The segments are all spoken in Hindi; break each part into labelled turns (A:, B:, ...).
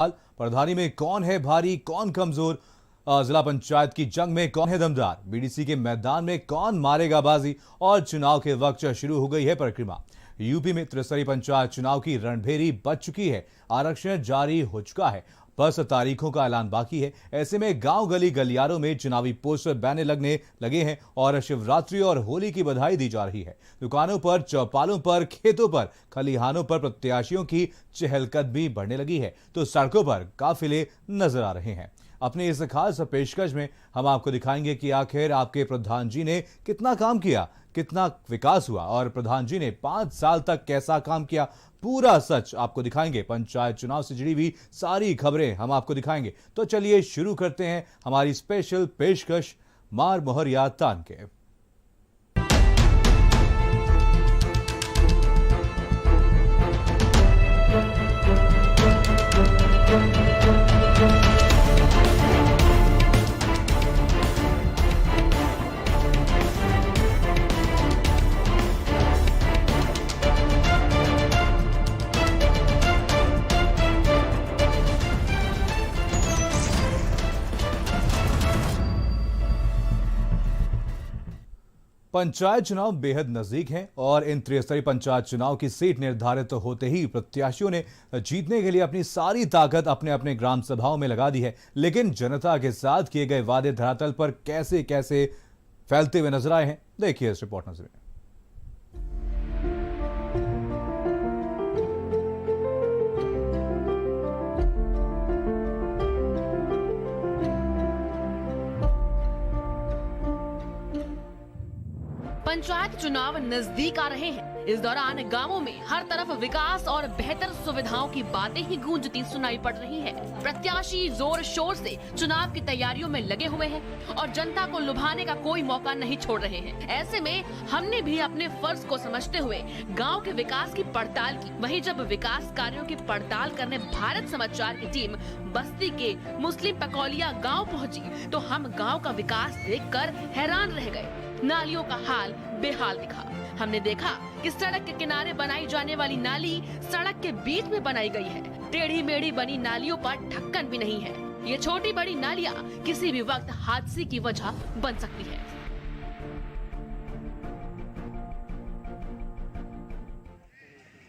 A: प्रधानी में कौन है भारी, कौन कमजोर? जिला पंचायत की जंग में कौन है दमदार? बीडीसी के मैदान में कौन मारेगा बाजी? और चुनाव के वक्त शुरू हो गई है परिक्रमा। यूपी में त्रिस्तरीय पंचायत चुनाव की रणभेरी बच चुकी है। आरक्षण जारी हो चुका है, बस तारीखों का ऐलान बाकी है। ऐसे में गांव गली गलियारों में चुनावी पोस्टर बैनर लगने लगे हैं और शिवरात्रि और होली की बधाई दी जा रही है। दुकानों पर, चौपालों पर, खेतों पर, खलिहानों पर प्रत्याशियों की चहलकदमी बढ़ने लगी है, तो सड़कों पर काफिले नजर आ रहे हैं। अपनी इस खास पेशकश में हम आपको दिखाएंगे कि आखिर आपके प्रधान जी ने कितना काम किया, कितना विकास हुआ और प्रधान जी ने 5 साल तक कैसा काम किया। पूरा सच आपको दिखाएंगे। पंचायत चुनाव से जुड़ी हुई सारी खबरें हम आपको दिखाएंगे। तो चलिए शुरू करते हैं हमारी स्पेशल पेशकश मार मोहर याद तान के। पंचायत चुनाव बेहद नजदीक हैं और इन त्रिस्तरीय पंचायत चुनाव की सीट निर्धारित होते ही प्रत्याशियों ने जीतने के लिए अपनी सारी ताकत अपने अपने ग्राम सभाओं में लगा दी है। लेकिन जनता के साथ किए गए वादे धरातल पर कैसे कैसे फैलते हुए नजर आए हैं, देखिए इस रिपोर्ट में।
B: पंचायत चुनाव नजदीक आ रहे हैं। इस दौरान गांवों में हर तरफ विकास और बेहतर सुविधाओं की बातें ही गूंजती सुनाई पड़ रही हैं। प्रत्याशी जोर शोर से चुनाव की तैयारियों में लगे हुए हैं और जनता को लुभाने का कोई मौका नहीं छोड़ रहे हैं। ऐसे में हमने भी अपने फर्ज को समझते हुए गांव के विकास की पड़ताल की। वहीं जब विकास कार्यों की पड़ताल करने भारत समाचार की टीम बस्ती के मुस्लिम पकौलिया गाँव पहुँची तो हम गाँव का विकास देखकर हैरान रह गए। नालियों का हाल बेहाल दिखा। हमने देखा कि सड़क के किनारे बनाई जाने वाली नाली सड़क के बीच में बनाई गई है। टेढ़ी मेढ़ी बनी नालियों पर ढक्कन भी नहीं है। ये छोटी बड़ी नालियां किसी भी वक्त हादसे की वजह बन सकती है।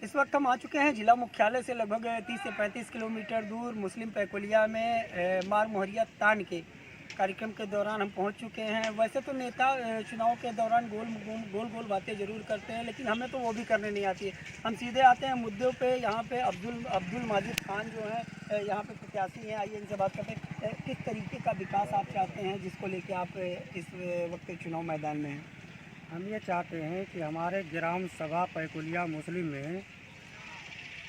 C: इस वक्त हम आ चुके हैं जिला मुख्यालय से लगभग 30 से 35 किलोमीटर दूर मुस्लिम पैकोलिया में मार मोहरिया तान के कार्यक्रम के दौरान हम पहुंच चुके हैं। वैसे तो नेता चुनाव के दौरान गोल बातें जरूर करते हैं, लेकिन हमें तो वो भी करने नहीं आती है। हम सीधे आते हैं मुद्दों पे। यहाँ पे अब्दुल माजिद खान जो है यहाँ पे प्रत्याशी हैं, आइए इनसे बात करते हैं। किस तरीके का विकास आप चाहते हैं जिसको लेके आप इस वक्त चुनाव मैदान में हैं?
D: हम ये चाहते हैं कि हमारे ग्राम सभा पैकुलिया मुस्लिम में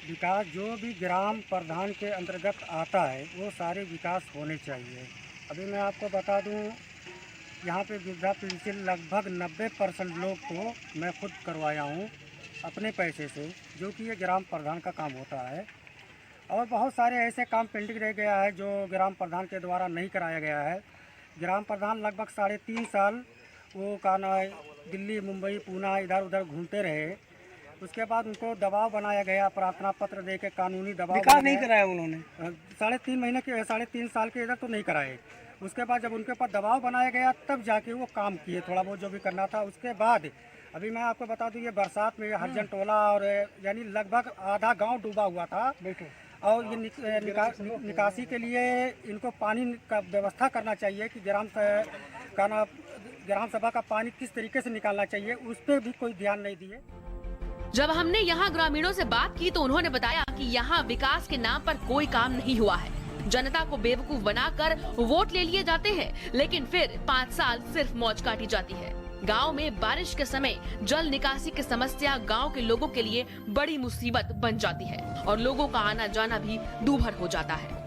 D: विकास जो भी ग्राम प्रधान के अंतर्गत आता है वो सारे विकास होने चाहिए। अभी मैं आपको बता दूं, यहाँ पे वृद्धा पेंशन लगभग 90% लोग को मैं खुद करवाया हूँ अपने पैसे से, जो कि ये ग्राम प्रधान का काम होता है। और बहुत सारे ऐसे काम पेंडिंग रह गया है जो ग्राम प्रधान के द्वारा नहीं कराया गया है। ग्राम प्रधान लगभग 3.5 साल वो दिल्ली, मुंबई, पूना इधर उधर घूमते रहे। उसके बाद उनको दबाव बनाया गया, प्रार्थना पत्र दे के कानूनी दबाव।
C: विकास नहीं कराया उन्होंने
D: 3.5 साल के इधर तो नहीं कराए। उसके बाद जब उनके ऊपर दबाव बनाया गया तब जाके वो काम किए, थोड़ा बहुत जो भी करना था। उसके बाद अभी मैं आपको बता दूं, ये बरसात में हरजन टोला और यानी लगभग आधा गांव डूबा हुआ था। और ये निकासी के लिए इनको पानी का व्यवस्था करना चाहिए कि ग्राम सभा का पानी किस तरीके से निकालना चाहिए, उस पर भी कोई ध्यान नहीं दिए।
B: जब हमने यहाँ ग्रामीणों से बात की तो उन्होंने बताया कि यहाँ विकास के नाम पर कोई काम नहीं हुआ है। जनता को बेवकूफ बनाकर वोट ले लिए जाते हैं, लेकिन फिर 5 साल सिर्फ मौज काटी जाती है। गांव में बारिश के समय जल निकासी की समस्या गांव के लोगों के लिए बड़ी मुसीबत बन जाती है और लोगों का आना जाना भी दूभर हो जाता है।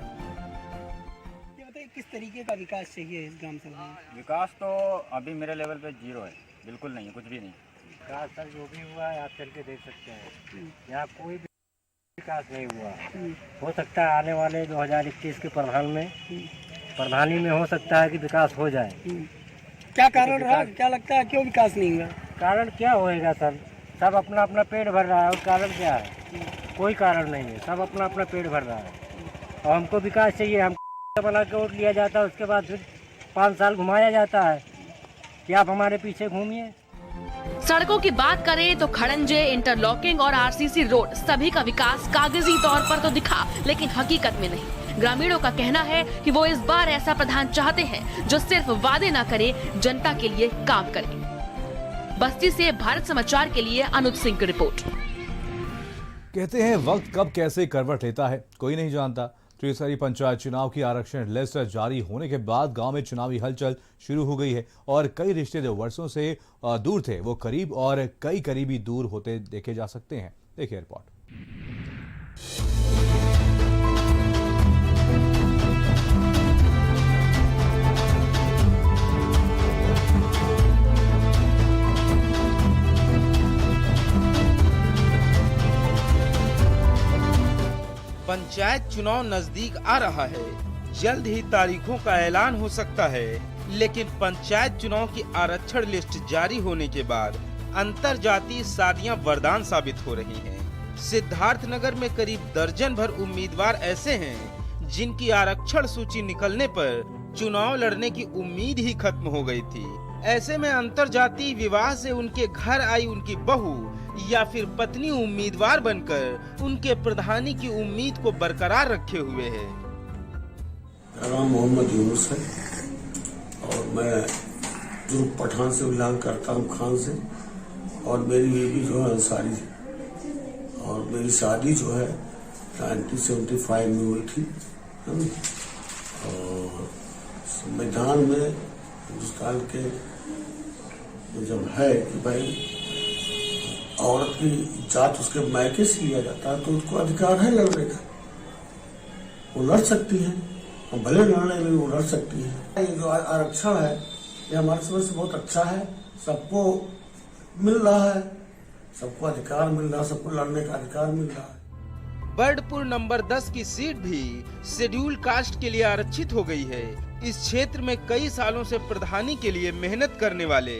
C: किस तरीके का विकास चाहिए इस ग्राम सभा में?
E: विकास तो अभी मेरे लेवल पे 0 है, बिल्कुल नहीं है, कुछ भी नहीं।
D: विकास सर जो भी हुआ है आप चल के देख सकते हैं, यहाँ कोई भी विकास नहीं हुआ। हो सकता है आने वाले 2021 के प्रधानी में हो सकता है कि विकास हो जाए।
C: क्या कारण रहा, क्या लगता है क्यों विकास नहीं हुआ?
D: कारण क्या होएगा सर, सब अपना अपना पेट भर रहा है। और कारण क्या है? कोई कारण नहीं है, सब अपना अपना पेट भर रहा है। और हमको विकास चाहिए। हमको बना के वोट लिया जाता है, उसके बाद फिर 5 साल घुमाया जाता है कि आप हमारे पीछे घूमिए।
B: सड़कों की बात करें तो खड़ंजे, इंटरलॉकिंग और आरसीसी रोड सभी का विकास कागजी तौर पर तो दिखा, लेकिन हकीकत में नहीं। ग्रामीणों का कहना है कि वो इस बार ऐसा प्रधान चाहते हैं जो सिर्फ वादे न करे, जनता के लिए काम करे। बस्ती से भारत समाचार के लिए अनुज सिंह की रिपोर्ट।
A: कहते हैं वक्त कब कैसे करवट लेता है कोई नहीं जानता। त्रिस्तरीय पंचायत चुनाव की आरक्षण लिस्ट जारी होने के बाद गांव में चुनावी हलचल शुरू हो गई है और कई रिश्ते जो वर्षों से दूर थे वो करीब और कई करीबी दूर होते देखे जा सकते हैं। देखिए रिपोर्ट।
F: पंचायत चुनाव नजदीक आ रहा है। जल्द ही तारीखों का ऐलान हो सकता है, लेकिन पंचायत चुनाव की आरक्षण लिस्ट जारी होने के बाद अंतर जातीय शादियां वरदान साबित हो रही हैं। सिद्धार्थनगर में करीब दर्जन भर उम्मीदवार ऐसे हैं जिनकी आरक्षण सूची निकलने पर चुनाव लड़ने की उम्मीद ही खत्म हो गई थी। ऐसे में अंतर जातीय विवाह से उनके घर आई उनकी बहू या फिर पत्नी उम्मीदवार बनकर उनके प्रधानी की उम्मीद को बरकरार रखे हुए है।
G: मेरा नाम मोहम्मद यूनुस है और मैं ग्रुप पठान से बिलोंग करता हूँ, खान से। और मेरी बेबी जो है अंसारी है और मेरी शादी जो है 1975 में हुई थी। और संविधान में हिंदुस्तान के जब है कि भाई औरत की जात उसके मायके से लिया जाता है तो उसको अधिकार है लड़ने का, वो लड़ सकती है और भले लड़ने में वो लड़ सकती है। ये जो आरक्षण है ये हमारे समझ से बहुत अच्छा है, सबको मिल रहा है, सबको अधिकार मिल रहा है, सबको लड़ने का अधिकार मिल रहा है।
F: बर्डपुर नंबर 10 की सीट भी शेड्यूल कास्ट के लिए आरक्षित हो गई है। इस क्षेत्र में कई सालों से प्रधानी के लिए मेहनत करने वाले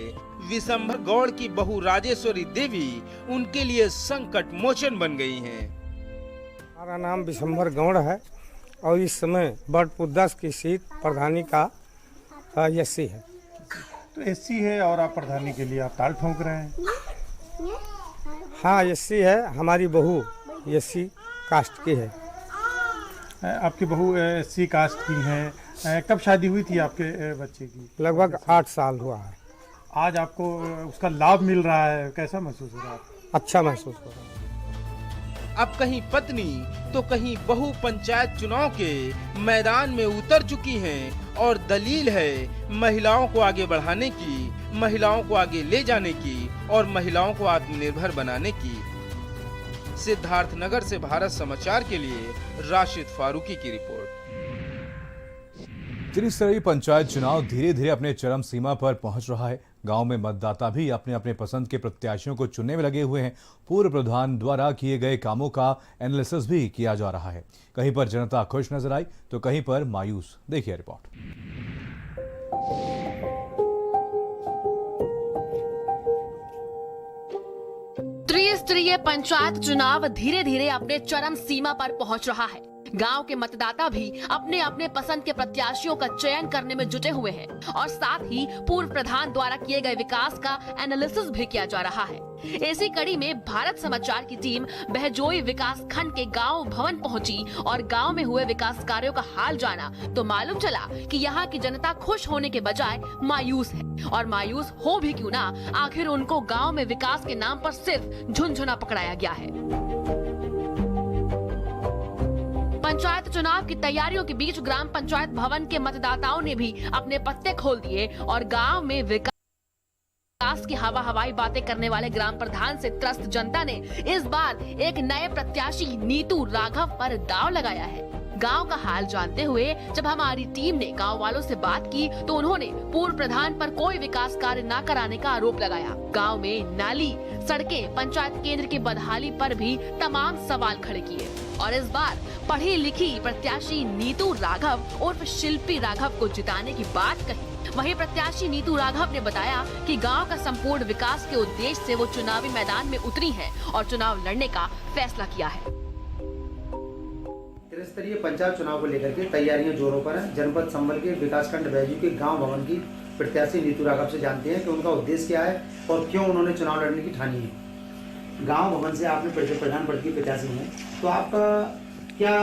F: विशंभर गौड़ की बहू राजेश्वरी देवी उनके लिए संकट मोचन बन गई हैं।
D: हमारा नाम विशंभर गौड़ है और इस समय बर्डपुर 10 की सीट प्रधानी का एससी है।
H: तो एससी है और आप प्रधानी के लिए आप ताल ठोंक रहे हैं।
D: हाँ एससी है, हमारी बहू एससी कास्ट की है।
H: आपकी बहू एससी कास्ट की है। कब शादी हुई थी आपके बच्चे की?
D: लगभग 8 साल हुआ है।
H: आज आपको उसका लाभ मिल रहा है, कैसा महसूस हो रहा है?
D: अच्छा महसूस हो रहा है।
F: अब कहीं पत्नी तो कहीं बहू पंचायत चुनाव के मैदान में उतर चुकी हैं और दलील है महिलाओं को आगे बढ़ाने की, महिलाओं को आगे ले जाने की और महिलाओं को आत्मनिर्भर बनाने की। सिद्धार्थनगर से भारत समाचार के लिए राशिद फारूकी की रिपोर्ट।
A: त्रिस्तरीय पंचायत चुनाव धीरे धीरे अपने चरम सीमा पर पहुंच रहा है। गांव में मतदाता भी अपने अपने पसंद के प्रत्याशियों को चुनने में लगे हुए हैं। पूर्व प्रधान द्वारा किए गए कामों का एनालिसिस भी किया जा रहा है। कहीं पर जनता खुश नजर आई तो कहीं पर मायूस। देखिए रिपोर्ट।
B: त्रिस्तरीय पंचायत चुनाव धीरे धीरे अपने चरम सीमा पर पहुंच रहा है। गांव के मतदाता भी अपने अपने पसंद के प्रत्याशियों का चयन करने में जुटे हुए हैं और साथ ही पूर्व प्रधान द्वारा किए गए विकास का एनालिसिस भी किया जा रहा है। इसी कड़ी में भारत समाचार की टीम बहजोई विकास खंड के गांव भवन पहुंची और गांव में हुए विकास कार्यों का हाल जाना तो मालूम चला कि यहां की जनता खुश होने के बजाय मायूस है। और मायूस हो भी क्यों ना, आखिर उनको गांव में विकास के नाम पर सिर्फ झुनझुना पकड़ाया गया है। पंचायत चुनाव की तैयारियों के बीच ग्राम पंचायत भवन के मतदाताओं ने भी अपने पत्ते खोल दिए और गांव में विकास की हवाई बातें करने वाले ग्राम प्रधान से त्रस्त जनता ने इस बार एक नए प्रत्याशी नीतू राघव पर दांव लगाया है। गांव का हाल जानते हुए जब हमारी टीम ने गांव वालों से बात की तो उन्होंने पूर्व प्रधान पर कोई विकास कार्य न कराने का आरोप लगाया। गांव में नाली, सड़कें, पंचायत केंद्र की बदहाली पर भी तमाम सवाल खड़े किए और इस बार पढ़ी लिखी प्रत्याशी नीतू राघव उर्फ शिल्पी राघव को जिताने की बात कही। वहीं प्रत्याशी नीतू राघव ने बताया कि गांव का संपूर्ण विकास के उद्देश्य से वो चुनावी मैदान में उतरी है और चुनाव लड़ने का फैसला किया है।
I: त्रिस्तरीय पंचायत चुनाव को लेकर के तैयारियां जोरों पर हैं। जनपद संभल के विकासखंड बैजू के गांव भवन की प्रत्याशी नीतू राघव से जानते हैं कि उनका उद्देश्य क्या है और क्यों उन्होंने चुनाव लड़ने की ठानी है। गांव भवन से आपने प्रधान पद की प्रत्याशी हैं, तो आपका क्या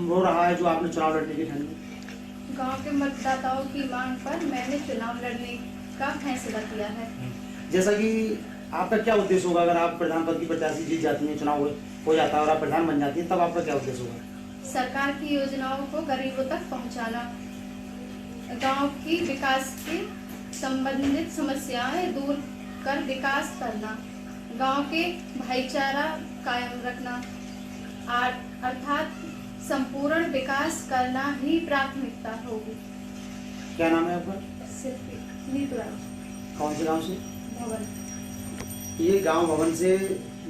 I: हो रहा है जो आपने चुनाव लड़ने की ठानी है?
J: गांव के मतदाताओं की मांग पर मैंने चुनाव लड़ने का फैसला किया है।
I: जैसा कि आपका क्या उद्देश्य होगा अगर आप प्रधान पद की प्रत्याशी जीत जाती हैं, चुनाव हो जाता है और आप प्रधान बन जाती हैं, तब आपका क्या उद्देश्य होगा?
J: सरकार की योजनाओं को गरीबों तक पहुंचाना, गांव की विकास की संबंधित समस्याएं दूर कर विकास करना, गांव के भाईचारा कायम रखना, अर्थात संपूर्ण विकास करना ही प्राथमिकता होगी।
I: क्या नाम है आपका?
J: सिर्फ नीतू राघव।
I: कौन से गांव से?
J: भवन।
I: ये गांव भवन से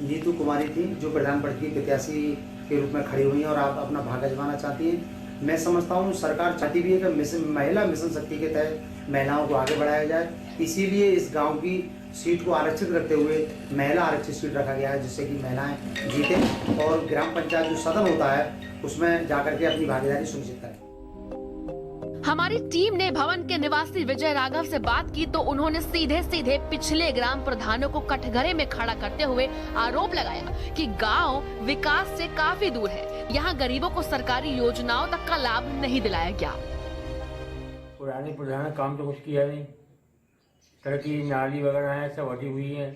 I: नीतू कुमारी थी जो प्रधान पद की प्रत्याशी के रूप में खड़ी हुई हैं और आप अपना भाग आजमाना चाहती हैं। मैं समझता हूँ सरकार चाहती भी है कि महिला मिशन शक्ति के तहत महिलाओं को आगे बढ़ाया जाए, इसीलिए इस गांव की सीट को आरक्षित रखते हुए महिला आरक्षित सीट रखा गया है, जिससे कि महिलाएं जीतें और ग्राम पंचायत जो सदन होता है उसमें जाकर के अपनी भागीदारी सुनिश्चित करें।
B: हमारी टीम ने भवन के निवासी विजय राघव से बात की तो उन्होंने सीधे सीधे पिछले ग्राम प्रधानों को कटघरे में खड़ा करते हुए आरोप लगाया कि गांव विकास से काफी दूर है, यहां गरीबों को सरकारी योजनाओं तक का लाभ नहीं दिलाया गया।
K: पुराने प्रधान काम तो कुछ किया नहीं, सड़की नाली वगैरह है सब हटी हुई है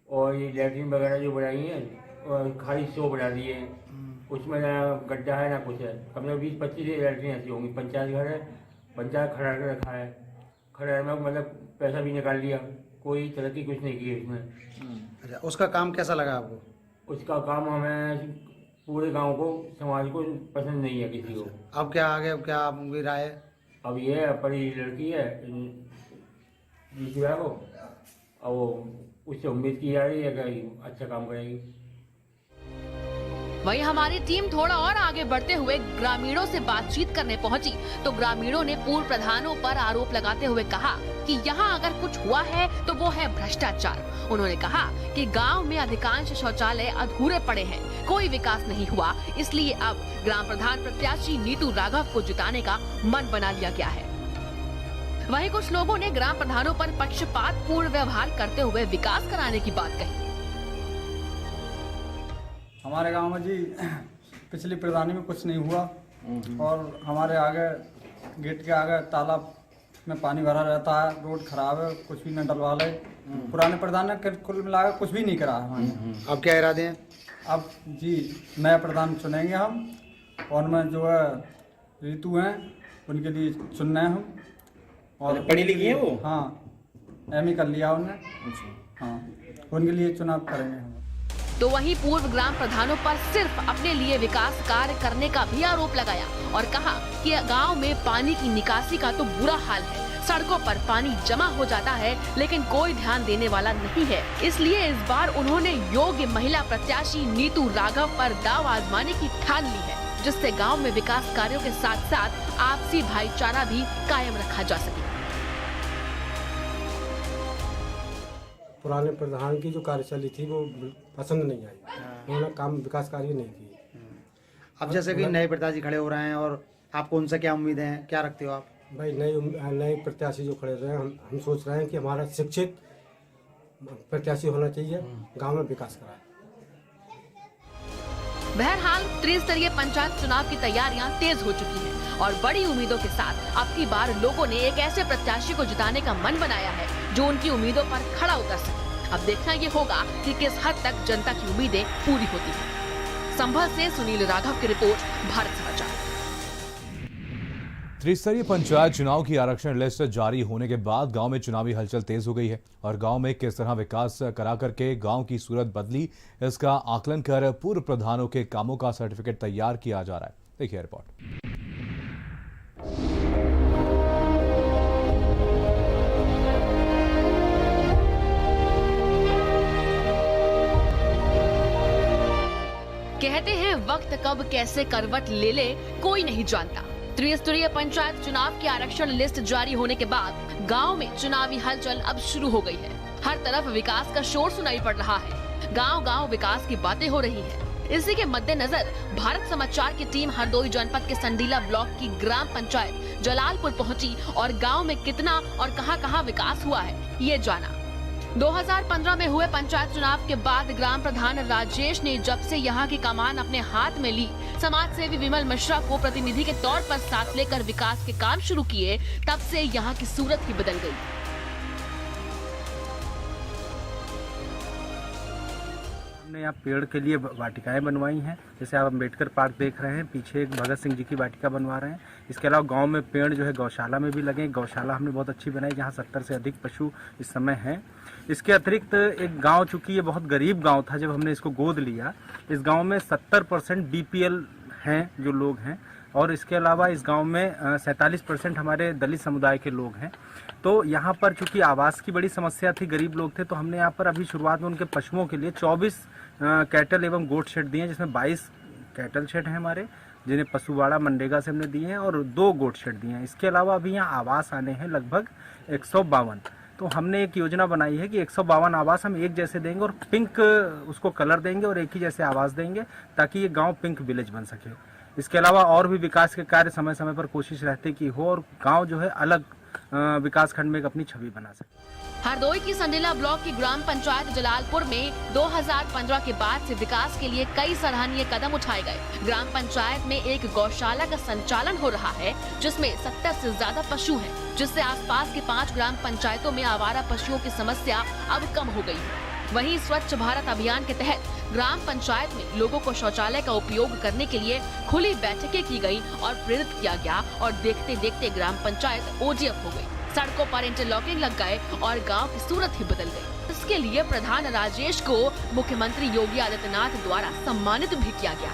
K: और ये लैट्रिन वगैरह जो बनाई है और खाली शो बना दिए हैं, उसमें ना गड्ढा है ना कुछ है। कम से कम 20-25 लैट्रिन ऐसी होंगी। पंचायत घर है, पंचायत खड़ा कर रखा है, खड़ा में मतलब पैसा भी निकाल लिया, कोई तरक्की कुछ नहीं की उसमें।
I: अच्छा, उसका काम कैसा लगा आपको?
K: उसका काम हमें पूरे गांव को समाज को पसंद नहीं है किसी को।
I: अब क्या आगे, अब क्या आपकी राय है?
K: अब ये पढ़ी लड़की है को, और वो उससे उम्मीद की जा रही है कि अच्छा काम करेगी।
B: वहीं हमारी टीम थोड़ा और आगे बढ़ते हुए ग्रामीणों से बातचीत करने पहुंची तो ग्रामीणों ने पूर्व प्रधानों पर आरोप लगाते हुए कहा कि यहां अगर कुछ हुआ है तो वो है भ्रष्टाचार। उन्होंने कहा कि गांव में अधिकांश शौचालय अधूरे पड़े हैं, कोई विकास नहीं हुआ, इसलिए अब ग्राम प्रधान प्रत्याशी नीतू राघव को जिताने का मन बना लिया गया है। वहीं कुछ लोगों ने ग्राम प्रधानों पर पक्षपात पूर्ण व्यवहार करते हुए विकास कराने की बात कही।
L: हमारे गांव में जी पिछली प्रधानी में कुछ नहीं हुआ और हमारे आगे गेट के आगे तालाब में पानी भरा रहता है, रोड खराब है, कुछ भी न डलवा ले। पुराने प्रधान ने कुल मिलाकर कुछ भी नहीं करा हमारे।
I: अब क्या इरादे हैं?
L: अब जी नया प्रधान चुनेंगे हम और मैं जो है ऋतु हैं उनके लिए चुनना है हम। और
I: पढ़ी लिखी है वो?
L: हाँ, एमए कर लिया उन्होंने। हाँ, उनके लिए चुनाव करेंगे हम।
B: तो वहीं पूर्व ग्राम प्रधानों पर सिर्फ अपने लिए विकास कार्य करने का भी आरोप लगाया और कहा कि गांव में पानी की निकासी का तो बुरा हाल है, सड़कों पर पानी जमा हो जाता है लेकिन कोई ध्यान देने वाला नहीं है। इसलिए इस बार उन्होंने योग्य महिला प्रत्याशी नीतू राघव पर दाव आजमाने की ठान ली है, जिससे गांव में विकास कार्यों के साथ साथ आपसी भाईचारा भी कायम रखा जा सके।
D: पुराने प्रधान की जो कार्यशैली थी वो पसंद नहीं आई, उन्होंने काम विकास कार्य नहीं किए।
I: अब जैसे कि नए प्रत्याशी खड़े हो रहे हैं और आपको उनसे क्या उम्मीद है, क्या रखते हो आप?
D: भाई नए प्रत्याशी जो खड़े रहे हैं, हम सोच रहे हैं कि हमारा शिक्षित प्रत्याशी होना चाहिए, गांव में विकास कराए।
B: बहरहाल त्रिस्तरीय पंचायत चुनाव की तैयारियां तेज हो चुकी हैं और बड़ी उम्मीदों के साथ अब की बार लोगों ने एक ऐसे प्रत्याशी को जिताने का मन बनाया है जो उनकी उम्मीदों पर खड़ा उतर सके। अब देखना ये होगा कि किस हद तक जनता की उम्मीदें पूरी होती हैं। संभल से सुनील राघव की रिपोर्ट, भारत समाचार।
A: त्रिस्तरीय पंचायत चुनाव की आरक्षण लिस्ट जारी होने के बाद गांव में चुनावी हलचल तेज हो गई है और गांव में किस तरह विकास करा करके गांव की सूरत बदली, इसका आकलन कर पूर्व प्रधानों के कामों का सर्टिफिकेट तैयार किया जा रहा है। देखिए रिपोर्ट।
B: कहते हैं वक्त कब कैसे करवट ले ले कोई नहीं जानता। त्रिस्तरीय पंचायत चुनाव की आरक्षण लिस्ट जारी होने के बाद गांव में चुनावी हलचल अब शुरू हो गई है। हर तरफ विकास का शोर सुनाई पड़ रहा है, गांव-गांव विकास की बातें हो रही हैं। इसी के मद्देनजर भारत समाचार की टीम हरदोई जनपद के संडीला ब्लॉक की ग्राम पंचायत जलालपुर पहुंची और गांव में कितना और कहां-कहां विकास हुआ है ये जाना। 2015 में हुए पंचायत चुनाव के बाद ग्राम प्रधान राजेश ने जब से यहां की कमान अपने हाथ में ली, समाज सेवी विमल मिश्रा को प्रतिनिधि के तौर पर साथ लेकर विकास के काम शुरू किए, तब से यहां की सूरत ही बदल गई।
M: हमने यहाँ पेड़ के लिए वाटिकाएं बनवाई हैं, जैसे आप अम्बेडकर पार्क देख रहे हैं, पीछे एक भगत सिंह जी की वाटिका बनवा रहे हैं। इसके अलावा गांव में पेड़ जो है गौशाला में भी लगे, गौशाला हमने बहुत अच्छी बनाई जहाँ 70 से अधिक पशु इस समय हैं। इसके अतिरिक्त एक गांव, चूंकि ये बहुत गरीब गांव था जब हमने इसको गोद लिया, इस गांव में 70% बीपीएल हैं जो लोग हैं, और इसके अलावा इस गांव में 47% हमारे दलित समुदाय के लोग हैं। तो यहाँ पर चूंकि आवास की बड़ी समस्या थी, गरीब लोग थे, तो हमने यहाँ पर अभी शुरुआत में उनके पशुओं के लिए 24 कैटल एवं गोट शेड दिए हैं, जिसमें 22 कैटल शेड हैं हमारे, जिन्हें पशुवाड़ा मनरेगा से हमने दिए हैं, और 2 गोट शेड दिए हैं। इसके अलावा अभी यहाँ आवास आने हैं लगभग 152। तो हमने एक योजना बनाई है कि 152 आवास हम एक जैसे देंगे और पिंक उसको कलर देंगे और एक ही जैसे आवास देंगे, ताकि ये गांव पिंक विलेज बन सके। इसके अलावा और भी विकास के कार्य समय समय पर कोशिश रहती कि हो और गांव जो है अलग विकास खंड में एक अपनी छवि बना सके।
B: हरदोई की संडीला ब्लॉक की ग्राम पंचायत जलालपुर में 2015 के बाद से विकास के लिए कई सराहनीय कदम उठाए गए। ग्राम पंचायत में एक गौशाला का संचालन हो रहा है, जिसमें 70 से ज्यादा पशु हैं, जिससे आसपास के 5 ग्राम पंचायतों में आवारा पशुओं की समस्या अब कम हो गई है। वहीं स्वच्छ भारत अभियान के तहत ग्राम पंचायत में लोगों को शौचालय का उपयोग करने के लिए खुली बैठकें की गई और प्रेरित किया गया, और देखते देखते ग्राम पंचायत ओडीएफ हो गई। सड़कों पर इंटरलॉकिंग लग गए और गांव की सूरत ही बदल गई। इसके लिए प्रधान राजेश को मुख्यमंत्री योगी आदित्यनाथ द्वारा सम्मानित भी किया गया।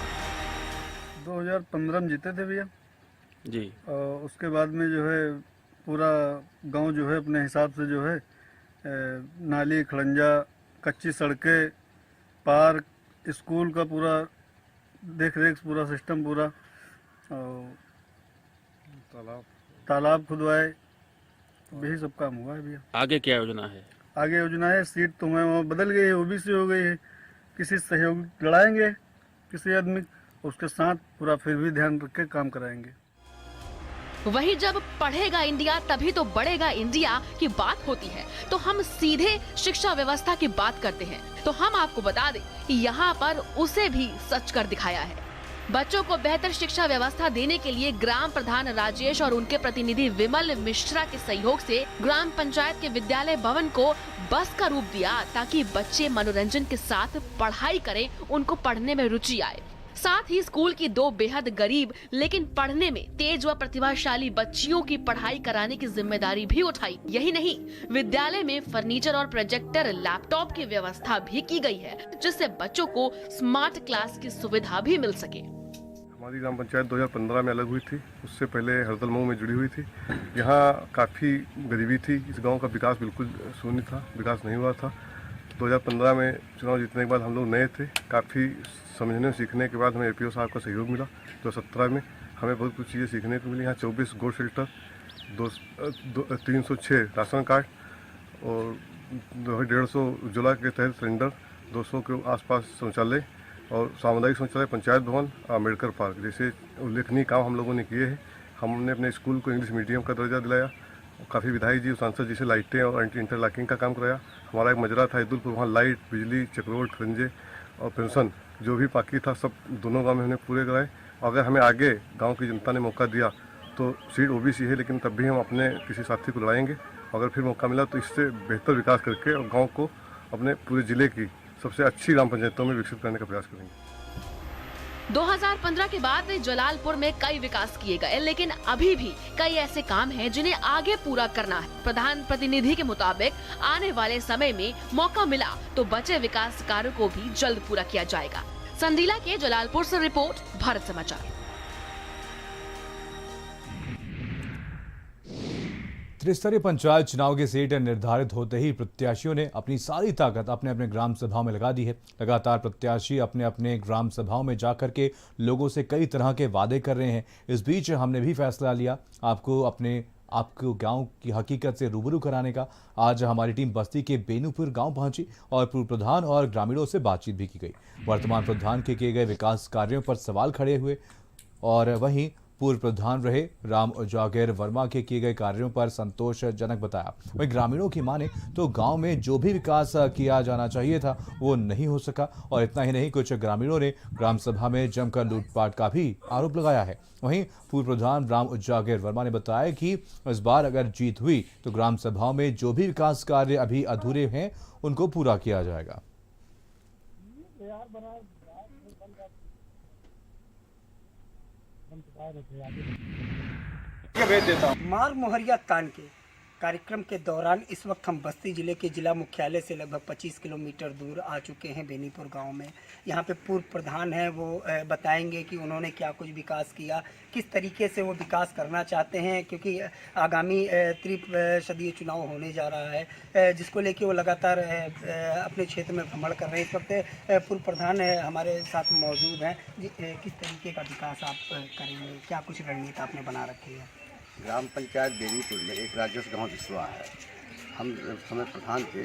N: 2015 में जीते थे भैया
M: जी,
N: और उसके बाद में जो है पूरा गांव जो है अपने हिसाब से जो है नाली, खड़ंजा, कच्ची सड़कें, पार्क, स्कूल का पूरा देख रेख, पूरा सिस्टम पूरा, और तालाब खुदवाए, यही सब काम हुआ है भैया।
M: आगे क्या योजना है?
N: आगे योजना है, सीट तो मैं वहाँ बदल गई है, ओबीसी हो गई है, किसी सहयोग लड़ाएंगे किसी आदमी, उसके साथ पूरा फिर भी ध्यान रख के काम कराएंगे।
B: वहीं जब पढ़ेगा इंडिया तभी तो बढ़ेगा इंडिया की बात होती है, तो हम सीधे शिक्षा व्यवस्था की बात करते हैं। तो हम आपको बता दें कि यहाँ पर उसे भी सच कर दिखाया है। बच्चों को बेहतर शिक्षा व्यवस्था देने के लिए ग्राम प्रधान राजेश और उनके प्रतिनिधि विमल मिश्रा के सहयोग से ग्राम पंचायत के विद्यालय भवन को बस का रूप दिया, ताकि बच्चे मनोरंजन के साथ पढ़ाई करें, उनको पढ़ने में रुचि आए। साथ ही स्कूल की 2 बेहद गरीब लेकिन पढ़ने में तेज व प्रतिभाशाली बच्चियों की पढ़ाई कराने की जिम्मेदारी भी उठाई। यही नहीं, विद्यालय में फर्नीचर और प्रोजेक्टर, लैपटॉप की व्यवस्था भी की गई है, जिससे बच्चों को स्मार्ट क्लास की सुविधा भी मिल सके।
N: हमारी ग्राम पंचायत 2015 में अलग हुई थी, उससे पहले हरदल मऊ में जुड़ी हुई थी। यहाँ काफ़ी गरीबी थी, इस गांव का विकास बिल्कुल शून्य था, विकास नहीं हुआ था। 2015 में चुनाव जीतने के बाद हम लोग नए थे, काफ़ी समझने सीखने के बाद हमें एपीओ साहब का सहयोग मिला। 2017 में हमें बहुत कुछ चीज़ें सीखने को मिली। यहाँ 24 गोड शेल्टर, 306 राशन कार्ड और 150 उज्ज्वला के तहत सिलेंडर, 200 के आसपास शौचालय और सामुदायिक शौचालय, पंचायत भवन, अम्बेडकर पार्क जैसे उल्लेखनीय काम हम लोगों ने किए हैं। हमने अपने स्कूल को इंग्लिश मीडियम का दर्जा दिलाया। काफ़ी विधायक जी और सांसद जी से लाइटें और इंटरलॉकिंग का काम कराया। हमारा एक मजरा था ईदुलपुर, वहाँ लाइट, बिजली, चक्रोट, खरंजे और पेंशन जो भी बाकी था सब दोनों गांव में हमने पूरे कराए। अगर हमें आगे गांव की जनता ने मौका दिया तो सीट ओबीसी है, लेकिन तब भी हम अपने किसी साथी को लड़ाएंगे। अगर फिर मौका मिला तो इससे बेहतर विकास करके और गांव को अपने पूरे जिले की सबसे अच्छी ग्राम पंचायतों में विकसित करने का प्रयास करेंगे।
B: 2015 के बाद जलालपुर में कई विकास किए गए, लेकिन अभी भी कई ऐसे काम हैं जिन्हें आगे पूरा करना है। प्रधान प्रतिनिधि के मुताबिक आने वाले समय में मौका मिला तो बचे विकास कार्यों को भी जल्द पूरा किया जाएगा। संडीला के जलालपुर से रिपोर्ट, भारत समाचार।
A: त्रिस्तरीय पंचायत चुनाव की सीट निर्धारित होते ही प्रत्याशियों ने अपनी सारी ताकत अपने अपने ग्राम सभाओं में लगा दी है। लगातार प्रत्याशी अपने अपने ग्राम सभाओं में जाकर के लोगों से कई तरह के वादे कर रहे हैं। इस बीच हमने भी फैसला लिया आपको अपने आपको गांव की हकीकत से रूबरू कराने का आज हमारी टीम बस्ती के बेनूपुर गांव पहुंची और पूर्व प्रधान और ग्रामीणों से बातचीत भी की गई। वर्तमान प्रधान के किए गए विकास कार्यों पर सवाल खड़े हुए और वहीं पूर्व प्रधान रहे राम उजागर वर्मा के किए गए कार्यों पर संतोषजनक बताया। वहीं ग्रामीणों की माने तो गांव में जो भी विकास किया जाना चाहिए था वो नहीं हो सका और इतना ही नहीं, कुछ ग्रामीणों ने ग्राम सभा में जमकर लूटपाट का भी आरोप लगाया है। वहीं पूर्व प्रधान राम उजागर वर्मा ने बताया कि इस बार अगर जीत हुई तो ग्राम सभाओं में जो भी विकास कार्य अभी अधूरे हैं उनको पूरा किया जाएगा।
C: मार मोहरिया तान के कार्यक्रम के दौरान इस वक्त हम बस्ती जिले के जिला मुख्यालय से लगभग 25 किलोमीटर दूर आ चुके हैं बेनीपुर गांव में। यहां पे पूर्व प्रधान है, वो बताएंगे कि उन्होंने क्या कुछ विकास किया, किस तरीके से वो विकास करना चाहते हैं, क्योंकि आगामी त्रिपक्षीय चुनाव होने जा रहा है जिसको लेके वो लगातार अपने क्षेत्र में भ्रमण कर रहे हैं। इस वक्त पूर्व प्रधान हमारे साथ मौजूद हैं। किस तरीके का विकास आप करेंगे, क्या कुछ रणनीति आपने बना रखी है?
O: ग्राम पंचायत बेनीपुर में एक राजस्व गांव बिस्वा है। हम जब समय प्रधान थे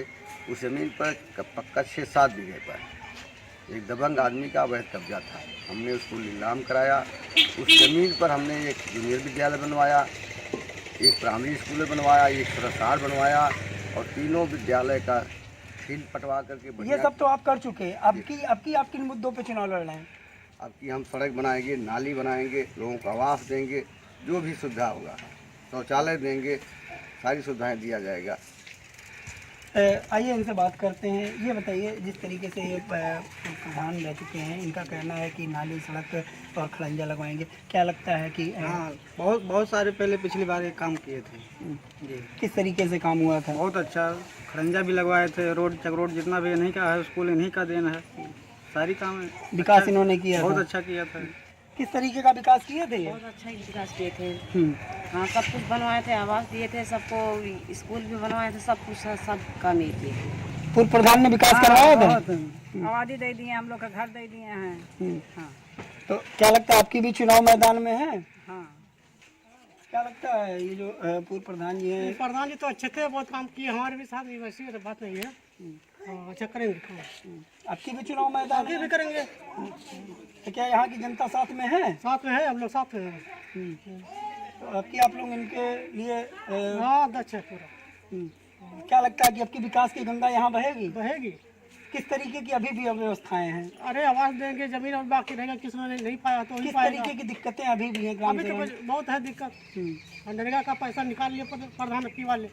O: उस ज़मीन पर पक्का 6-7 बीघे पर एक दबंग आदमी का अवैध कब्जा था। हमने उसको नीलाम कराया। उस ज़मीन पर हमने एक जूनियर विद्यालय बनवाया, एक प्राइमरी स्कूल बनवाया, एक सरसार बनवाया और तीनों विद्यालय का फील्ड पटवा करके
C: ये सब तो आप कर चुके हैं। अब की आप किन मुद्दों पर चुनाव लड़ रहे हैं?
O: अब की हम सड़क बनाएंगे, नाली बनाएंगे, लोगों को आवास देंगे, जो भी सुविधा होगा, शौचालय देंगे, सारी सुविधाएं दिया जाएगा।
C: आइए इनसे बात करते हैं। ये बताइए, जिस तरीके से ये प्रधान रह चुके हैं, इनका कहना है कि नाली, सड़क और खड़ंजा लगवाएंगे। क्या लगता है कि
D: हाँ, बहुत सारे पहले पिछली बार ये काम किए थे जी।
C: किस तरीके से काम हुआ था?
D: बहुत अच्छा, खड़ंजा भी लगवाए थे, रोड चकरोड जितना भी इन्हीं का है, स्कूल इन्हीं का देन है, सारी काम है।
C: विकास इन्होंने किया,
D: बहुत अच्छा किया था।
C: किस तरीके का विकास किए थे?
P: बहुत अच्छा ही विकास किए थे। हाँ, सब कुछ बनवाए थे, आवास दिए थे सबको, स्कूल भी बनवाए थे, सब कुछ सब काम ही किए।
C: पूर्व प्रधान ने विकास करवाया था,
P: आबादी दे दिए, हम लोग का घर दे दिए हैं। हाँ।
C: तो क्या लगता है आपकी भी चुनाव मैदान में है?
P: हाँ।
C: क्या लगता है ये जो पूर्व प्रधान जी हैं?
D: प्रधान जी तो अच्छे थे, बहुत काम किए, हमारे भी साथ, वैसी बात नहीं है। अच्छा करेंगे,
C: आपकी भी चुनाव मैदान
D: भी करेंगे।
C: तो क्या यहाँ की जनता साथ में है?
D: साथ में है, हम लोग साथ में हैं।
C: तो आप लोग इनके लिए
D: अध्यक्ष है पूरा।
C: क्या लगता है कि आपकी विकास की गंगा यहाँ बहेगी?
D: बहेगी।
C: किस तरीके की अभी भी अव्यवस्थाएं हैं?
D: अरे आवास देंगे, जमीन और बाकी रहेगा, किसी ने नहीं पाया तो
C: किस तरीके की दिक्कतें अभी भी हैं ग्राम
D: में? बहुत है दिक्कत। मनरेगा का पैसा निकाल लिए प्रधानमंत्री वाले।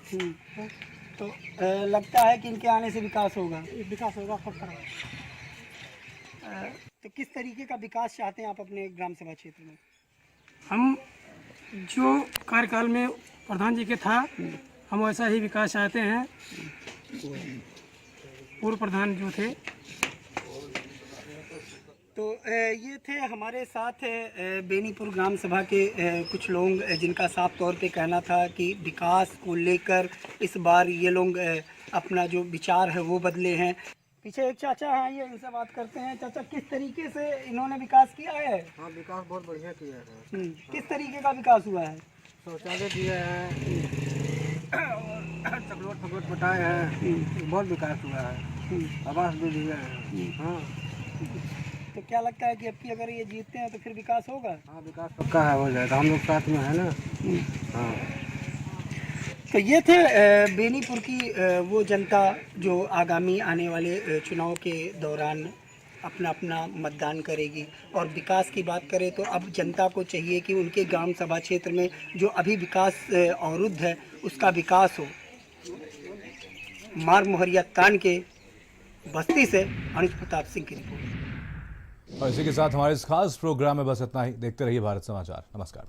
C: तो लगता है कि इनके आने से विकास होगा?
D: विकास होगा, खूब करेंगे।
C: तो किस तरीके का विकास चाहते हैं आप अपने ग्राम सभा क्षेत्र में?
D: हम जो कार्यकाल में प्रधान जी के था, हम वैसा ही विकास चाहते हैं। पूर्व प्रधान जो थे,
C: तो ये थे हमारे साथ बेनीपुर ग्राम सभा के कुछ लोग, जिनका साफ तौर पे कहना था कि विकास को लेकर इस बार ये लोग अपना जो विचार है वो बदले हैं। पीछे एक चाचा हैं, आइए इनसे बात करते हैं। चाचा, किस तरीके से इन्होंने विकास किया है?
D: हाँ, विकास बहुत बढ़िया किया है।
C: किस तरीके का विकास हुआ है?
D: शौचालय दिया है, चकलोट फकलोट बताए हैं, बहुत विकास हुआ है, आवास भी दिया है। हाँ।
C: तो क्या लगता है कि अब की अगर ये जीतते हैं तो फिर विकास होगा?
D: हाँ, विकास पक्का है, हो जाएगा, हम लोग साथ में है ना। हाँ।
C: तो ये थे बेनीपुर की वो जनता जो आगामी आने वाले चुनाव के दौरान अपना अपना मतदान करेगी। और विकास की बात करें तो अब जनता को चाहिए कि उनके ग्राम सभा क्षेत्र में जो अभी विकास अवरुद्ध है उसका विकास हो। मार मोहरिया तान के बस्ती से अनुज प्रताप सिंह की रिपोर्ट।
A: और इसी के साथ हमारे इस खास प्रोग्राम में बस इतना ही। देखते रहिए भारत समाचार। नमस्कार।